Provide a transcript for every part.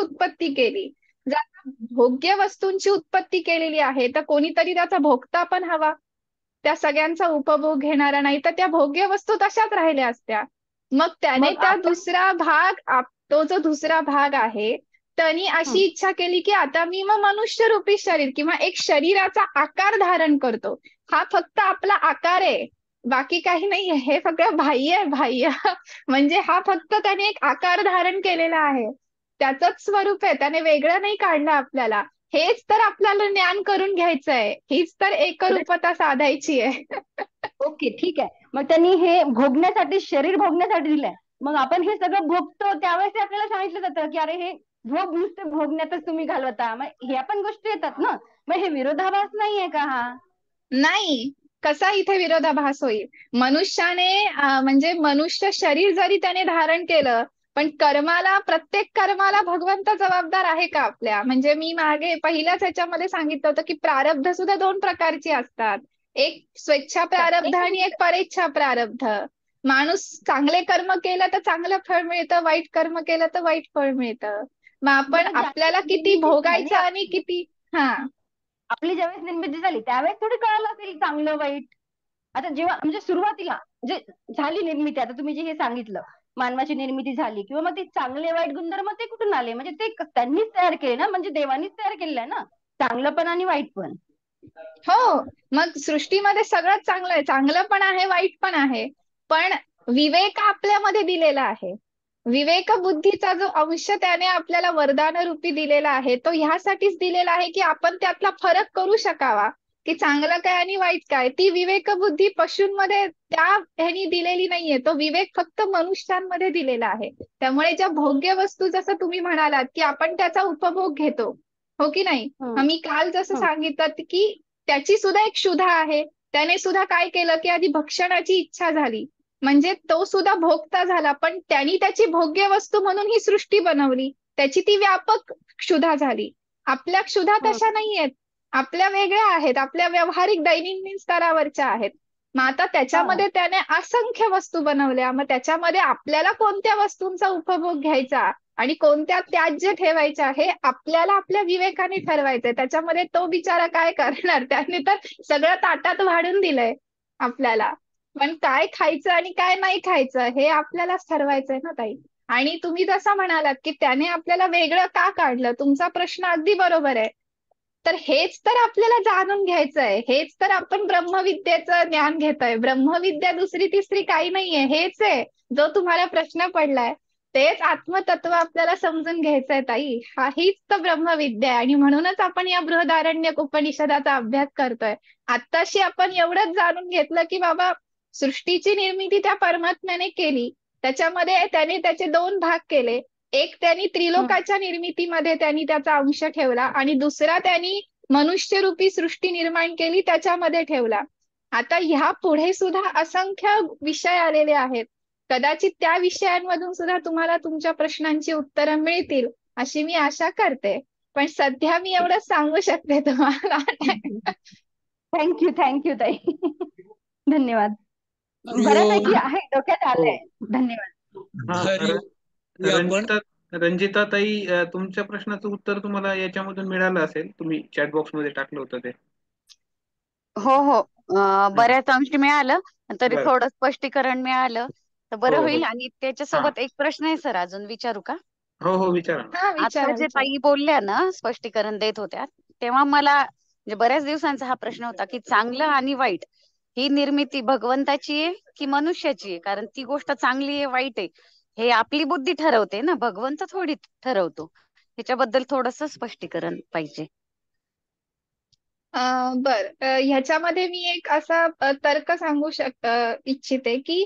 उत्पत्ती केली. जर भोग्य वस्तूंची उत्पत्ती केलेली आहे तर कोणीतरी त्याचा भोगता पण हवा, त्या सगळ्यांचा उपभोग घेणारा, नाही तर त्या भोग्य वस्तू तशाच राहिल्या असत्या. मग त्याने मग त्या आपण दुसरा भाग तो जो दुसरा भाग आहे त्यांनी हं, अशी इच्छा केली की आता मी मग मनुष्य रूपी शरीर किंवा एक शरीराचा आकार धारण करतो. हा फक्त आपला आकार आहे, बाकी काही नाहीये, हे सगळं बाह्य आहे, बाह्य. म्हणजे हा फक्त त्याने एक आकार धारण केलेला आहे, त्याचंच स्वरूप आहे, त्याने वेगळं नाही काढलं आपल्याला. हेच तर आपल्याला ज्ञान करून घ्यायचंय, हीच तर एकरूपता साधायची आहे. ओके ठीक आहे. मग त्यांनी हे भोगण्यासाठी, शरीर भोगण्यासाठी दिलंय. मग आपण हे सगळं भोगतो त्यावेळेस ते आपल्याला सांगितलं जातं की अरे हे भोग नुसते भोगण्यातच तुम्ही घालवता, मग ह्या पण गोष्टी येतात ना. मग हे विरोधाभास नाहीये का हा? नाही, कसा इथे विरोधाभास होईल? मनुष्याने म्हणजे मनुष्य शरीर जरी त्याने धारण केलं, पण प्रत्येक कर्माला भगवंत जबाबदार आहे का आपल्या? म्हणजे मी मागे पहिल्याच ह्याच्यामध्ये सांगितलं होतं की प्रारब्ध सुद्धा दोन प्रकारची असतात. एक स्वेच्छा तर प्रारब्ध एक आणि एक मिनिट. परेच्छा प्रारब्ध. माणूस चांगले कर्म केलं तर चांगलं फळ मिळतं, वाईट कर्म केलं तर वाईट फळ मिळतं. मग आपण बरं, आपल्याला ज्यावेळेस किती निर्मिती झाली भोगायचं आणि किती. हा. आपली ज्यावेळेस निर्मिती झाली त्यावेळेस थोडी कळालं असेल चांगलं वाईट. आता जेव्हा म्हणजे सुरुवातीला म्हणजे झाली निर्मिती, आता तुम्ही जे हे सांगितलं मानवाची निर्मिती झाली किंवा मग ते चांगले वाईट गुणधर्म ते कुठून आले? म्हणजे ते त्यांनीच तयार केले ना, म्हणजे देवानीच तयार केलेलं आहे ना, चांगलं पण आणि वाईट पण. हो, मग सृष्टीमध्ये सगळंच चांगलं आहे, चांगलं पण आहे, वाईट पण आहे. पण विवेक आपल्यामध्ये दिलेला आहे. विवेक बुद्धीचा जो अंश त्याने आपल्याला वरदान रूपी दिलेला आहे, तो ह्यासाठीच दिलेला आहे की आपण त्यातला फरक करू शकावा, की चांगलं काय आणि वाईट काय. ती विवेक बुद्धी पशूंमध्ये त्या ह्यानी दिलेली नाहीये, तो विवेक फक्त मनुष्यांमध्ये दिलेला आहे. त्यामुळे ज्या भोग्य वस्तू, जसं तुम्ही म्हणालात की आपण त्याचा उपभोग घेतो, हो की नाही? हम्म, मी काल जसं हम्म, सांगितलं की त्याची सुद्धा एक क्षुधा आहे. त्याने सुद्धा काय केलं की आधी भक्षणाची इच्छा झाली, म्हणजे तो सुद्धा भोगता झाला, पण त्यांनी त्याची भोग्य वस्तू म्हणून ही सृष्टी बनवली, त्याची ती व्यापक क्षुधा झाली. आपल्या क्षुधा हम्म, तशा नाहीयेत, आपल्या वेगळ्या आहेत, आपल्या व्यावहारिक दैनंदिन स्तरावरच्या आहेत. मग आता हा. त्याच्यामध्ये त्याने असंख्य वस्तू बनवल्या, मग त्याच्यामध्ये आपल्याला कोणत्या वस्तूंचा उपभोग घ्यायचा आणि कोणत्या त्याज्य ठेवायच्या हे आपल्याला आपल्या विवेकाने ठरवायचंय. त्याच्यामध्ये तो बिचारा काय करणार, त्याने तर सगळं ताटात वाढून दिलंय आपल्याला. पण काय खायचं आणि काय नाही खायचं हे आपल्यालाच ठरवायचंय ना ताई. आणि तुम्ही जसं म्हणालात की त्याने आपल्याला वेगळं का काढलं, तुमचा प्रश्न अगदी बरोबर आहे. तर हेच तर आपल्याला जाणून घ्यायचंय, हेच तर आपण ब्रह्मविद्येचं ज्ञान घेतोय. ब्रह्मविद्या दुसरी तिसरी काही नाहीये, हेच आहे. जो तुम्हाला प्रश्न पडलाय तेच आत्मतत्व आपल्याला समजून घ्यायचंय ताई. हीच तर ब्रह्मविद्या आहे आणि म्हणूनच आपण या बृहदारण्यक उपनिषदाचा अभ्यास करतोय. आत्ताशी आपण एवढंच जाणून घेतलं की बाबा सृष्टीची निर्मिती त्या परमात्म्याने केली, त्याच्यामध्ये त्याने त्याचे दोन भाग केले. एक त्यांनी हम्म. त्रिलोकाच्या निर्मितीमध्ये त्यांनी त्याचा अंश ठेवला आणि दुसरा त्यांनी मनुष्यरूपी सृष्टी निर्माण केली, त्याच्यामध्ये ठेवला. आता ह्या पुढे सुद्धा असंख्य विषय आलेले आहेत. कदाचित त्या विषयांमधून सुद्धा तुम्हाला तुमच्या प्रश्नांची उत्तरं मिळतील अशी मी आशा करते. पण सध्या मी एवढंच सांगू शकते तुम्हाला. थँक्यू थँक्यू ताई. धन्यवाद. हरिओम. बऱ्यापैकी आहे, डोक्यात हो. आलंय. धन्यवाद. हा, हरिओम आपण. रणजिता ताई, तुमच्या प्रश्नाचं उत्तर तुम्हाला याच्यामधून मिळालं असेल, तुम्ही चॅट बॉक्स मध्ये टाकलं होतं ते. हो हो. हा. बऱ्याच अंशी मिळालं, तरी बरं. थोडं स्पष्टीकरण मिळालं तर हो बरं हो. होईल. आणि हा. त्याच्यासोबत एक प्रश्न आहे सर, अजून विचारू का? हो हो, विचारा ना. हा, आता विचारा जे विचारा. ताई बोलल्या ना, स्पष्टीकरण देत होत्या, तेव्हा मला म्हणजे बऱ्याच दिवसांचा हा प्रश्न होता की चांगलं आणि वाईट ही निर्मिती भगवंताची आहे की मनुष्याची आहे? कारण ती गोष्ट चांगली आहे वाईट आहे हे आपली बुद्धी ठरवते ना, भगवंत थोडी ठरवतो. ह्याच्याबद्दल थोडस स्पष्टीकरण पाहिजे. बर, ह्याच्यामध्ये मी एक असा तर्क सांगू इच्छिते की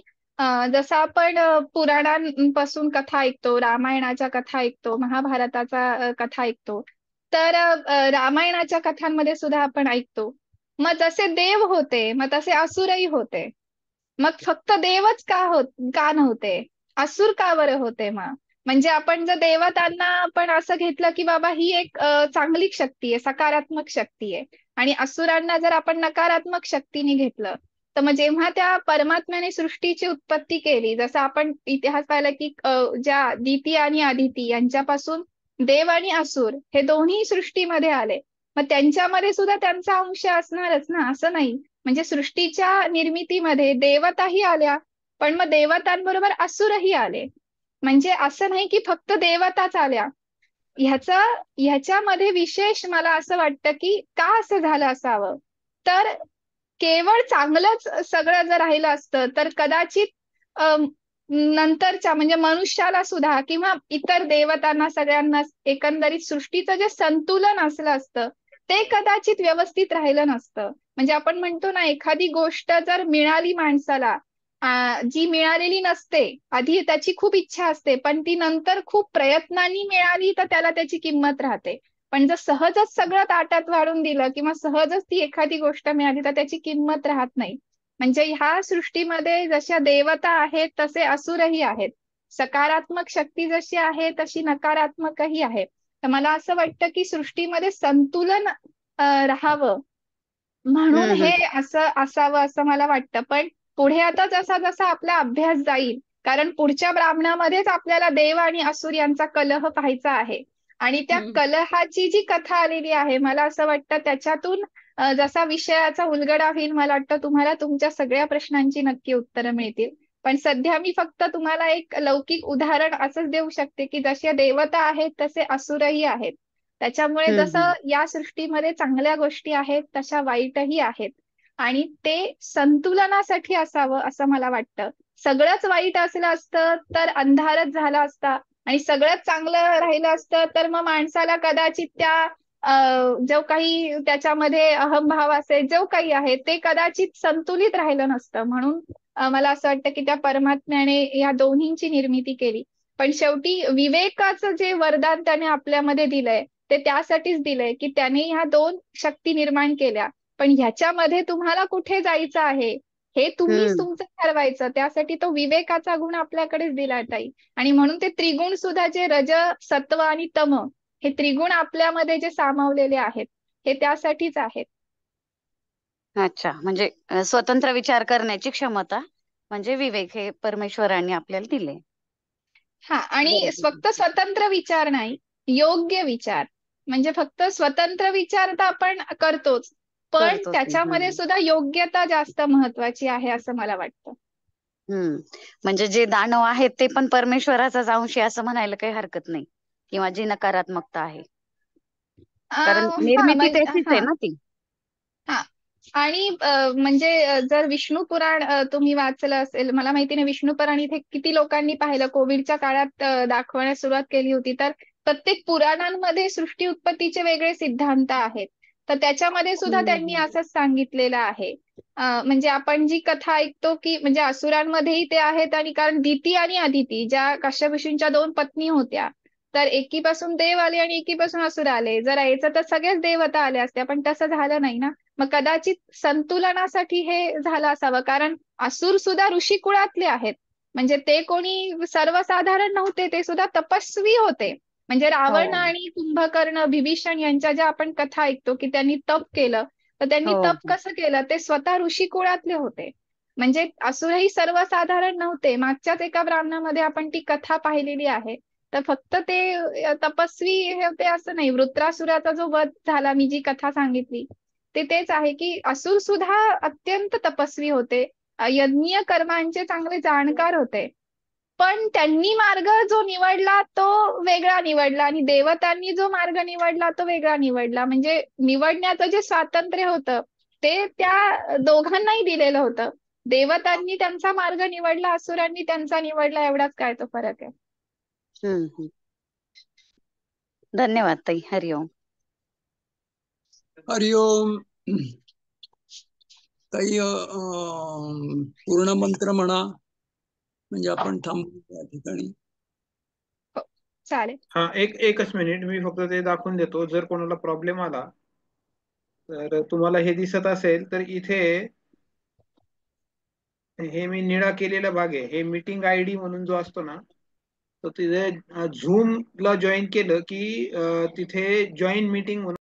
जसं आपण पुराणांपासून कथा ऐकतो, रामायणाच्या कथा ऐकतो, महाभारताचा कथा ऐकतो, तर रामायणाच्या कथांमध्ये सुद्धा आपण ऐकतो, मग जसे देव होते मग तसे असुरही होते. मग फक्त देवच का नव्हते, असुर का बरं होते? मग म्हणजे आपण जर देवतांना आपण असं घेतलं की बाबा ही एक चांगली शक्ती आहे, सकारात्मक शक्ती आहे, आणि असुरांना जर आपण नकारात्मक शक्तीने घेतलं, तर मग जेव्हा त्या परमात्म्याने सृष्टीची उत्पत्ती केली, जसं आपण इतिहास पाहिला की ज्या दिती आणि अदिती यांच्यापासून देव आणि असुर हे दोन्ही सृष्टीमध्ये आले. मग त्यांच्यामध्ये सुद्धा त्यांचा अंश असणारच ना, असं नाही. म्हणजे सृष्टीच्या निर्मितीमध्ये देवताही आल्या, पण मग देवतांबरोबर असुरही आले. म्हणजे असं नाही की फक्त देवताच आल्या. ह्याच्यामध्ये विशेष मला असं वाटतं की का असं झालं असावं. तर केवळ चांगलंच सगळं जर राहिलं असतं तर कदाचित नंतरच्या म्हणजे मनुष्याला सुद्धा किंवा इतर देवतांना सगळ्यांना एकंदरीत सृष्टीचं जे संतुलन असलं असतं ते कदाचित व्यवस्थित राहिलं नसतं. म्हणजे आपण म्हणतो ना, एखादी गोष्ट जर मिळाली माणसाला, जी मिळालेली नसते, आधी त्याची खूप इच्छा असते पण ती नंतर खूप प्रयत्नांनी मिळाली तर त्याला त्याची किंमत राहते. पण जर सहजच सगळं ताटात वाढून दिलं किंवा सहजच ती एखादी गोष्ट मिळाली तर त्याची किंमत राहत नाही. म्हणजे ह्या सृष्टीमध्ये जशा देवता आहेत तसे असुरही आहेत. सकारात्मक शक्ती जशी आहे तशी नकारात्मकही आहे. तर मला असं वाटतं की सृष्टीमध्ये संतुलन राहावं म्हणून हम्म हे हम्म असं असावं असं मला वाटतं. पण पुढे आता जसा जसा आपला अभ्यास जाईल, कारण पुढच्या ब्राह्मणामध्येच आपल्याला देव आणि असुर यांचा कलह पाहायचा आहे. आणि त्या हम्म. कलहाची जी कथा आलेली आहे मला असं वाटतं त्याच्यातून जसा विषयाचा उलगडा होईल मला वाटतं तुम्हाला तुमच्या सगळ्या प्रश्नांची नक्की उत्तरं मिळतील. पण सध्या मी फक्त तुम्हाला एक लौकिक उदाहरण असंच देऊ शकते की जसे देवता आहेत तसे असुरही आहेत. त्याच्यामुळे हम्म जसं या सृष्टीमध्ये चांगल्या गोष्टी आहेत तशा वाईटही आहेत. आणि ते संतुलनासाठी असावं असं मला वाटतं. सगळंच वाईट असलं असतं तर अंधारच झाला असता आणि सगळंच चांगलं राहिलं असतं तर मग माणसाला कदाचित त्या जो काही त्याच्यामध्ये अहंभाव असेल जो काही आहे ते कदाचित संतुलित राहिलं नसतं. म्हणून मला असं वाटतं की त्या परमात्म्याने या दोन्हींची निर्मिती केली. पण शेवटी विवेकाचं जे वरदान त्याने आपल्यामध्ये दिलंय ते त्यासाठीच दिलंय की त्याने ह्या दोन शक्ती निर्माण केल्या. पण ह्याच्यामध्ये तुम्हाला कुठे जायचं आहे हे तुम्हीच हम्म. तुमचं ठरवायचं. त्यासाठी तो विवेकाचा गुण आपल्याकडेच दिला ताई. आणि म्हणून ते त्रिगुण सुद्धा जे रज, सत्व आणि तम हे त्रिगुण आपल्यामध्ये जे सामावलेले आहेत हे त्यासाठीच आहेत. अच्छा, म्हणजे स्वतंत्र विचार करण्याची क्षमता म्हणजे विवेक हे परमेश्वरांनी आपल्याला दिले. हा, आणि बरोबर. फक्त स्वतंत्र विचार नाही, योग्य विचार. म्हणजे फक्त स्वतंत्र विचार तर आपण करतोच, पण करतोच मी. त्याच्यामध्ये सुद्धा योग्यता जास्त महत्वाची आहे असं मला वाटतं. हम्म. म्हणजे जे दानव आहेत ते पण परमेश्वराचाच अंश आहे असं म्हणायला काही हरकत नाही, किंवा जी नकारात्मकता आहे, कारण हा निर्मिती त्याचीच आहे हा ना ती. हा. आणि म्हणजे जर विष्णू पुराण तुम्ही वाचलं असेल, मला माहिती नाही विष्णू पुराण इथे किती लोकांनी पाहिलं. कोविडच्या काळात दाखवण्यास सुरुवात केली होती. तर प्रत्येक पुराणांमध्ये सृष्टी उत्पत्तीचे वेगळे सिद्धांत आहेत. तर त्याच्यामध्ये सुद्धा त्यांनी हम्म. असंच सांगितलेलं आहे. म्हणजे आपण जी कथा ऐकतो की म्हणजे असुरांमध्येही ते आहेत, आणि कारण दिती आणि अदिती ज्या काश्यप ऋषींच्या दोन पत्नी होत्या, तर एकीपासून देव आले आणि एकीपासून असुर आले. जर यायचं तर सगळ्याच देवता आल्या असत्या, पण तसं झालं नाही ना. मग कदाचित संतुलनासाठी हे झालं असावं, कारण असुर सुद्धा ऋषी कुळातले आहेत. म्हणजे ते कोणी सर्वसाधारण नव्हते, ते सुद्धा तपस्वी होते. म्हणजे हो रावण आणि कुंभकर्ण, विभीषण यांच्या ज्या आपण कथा ऐकतो की त्यांनी तप केलं, तर त्यांनी हो तप कसं केलं, ते स्वतः ऋषी कुळातले होते. म्हणजे असुरही सर्वसाधारण नव्हते. मागच्याच एका ब्राह्मणामध्ये आपण ती कथा पाहिलेली आहे. तर फक्त ते तपस्वी हे होते असं नाही. वृत्रासुराचा जो वध झाला, मी जी कथा सांगितली, ते तेच आहे की असुर सुद्धा अत्यंत तपस्वी होते. यज्ञीय कर्मांचे चांगले जाणकार होते. पण त्यांनी मार्ग जो निवडला तो वेगळा निवडला आणि देवतांनी जो मार्ग निवडला तो वेगळा निवडला. म्हणजे निवडण्याचं जे स्वातंत्र्य होतं ते त्या दोघांनाही दिलेलं होतं. देवतांनी त्यांचा मार्ग निवडला, असुरांनी त्यांचा निवडला, एवढाच काय तो फरक आहे. हम्म. धन्यवाद ताई. हरिओम. हरिओम. काही पूर्ण मंत्र म्हणा, म्हणजे आपण थांबू त्या ठिकाणी. हो, चालेल. हा, एकच मिनिट, मी फक्त ते दाखवून देतो. जर कोणाला प्रॉब्लेम आला तर तुम्हाला हे दिसत असेल तर इथे हे मी निळा केलेला भाग आहे, हे मीटिंग आयडी म्हणून जो असतो ना, तो तिथे झूम ला जॉईन केलं की तिथे जॉईन मीटिंग म्हणून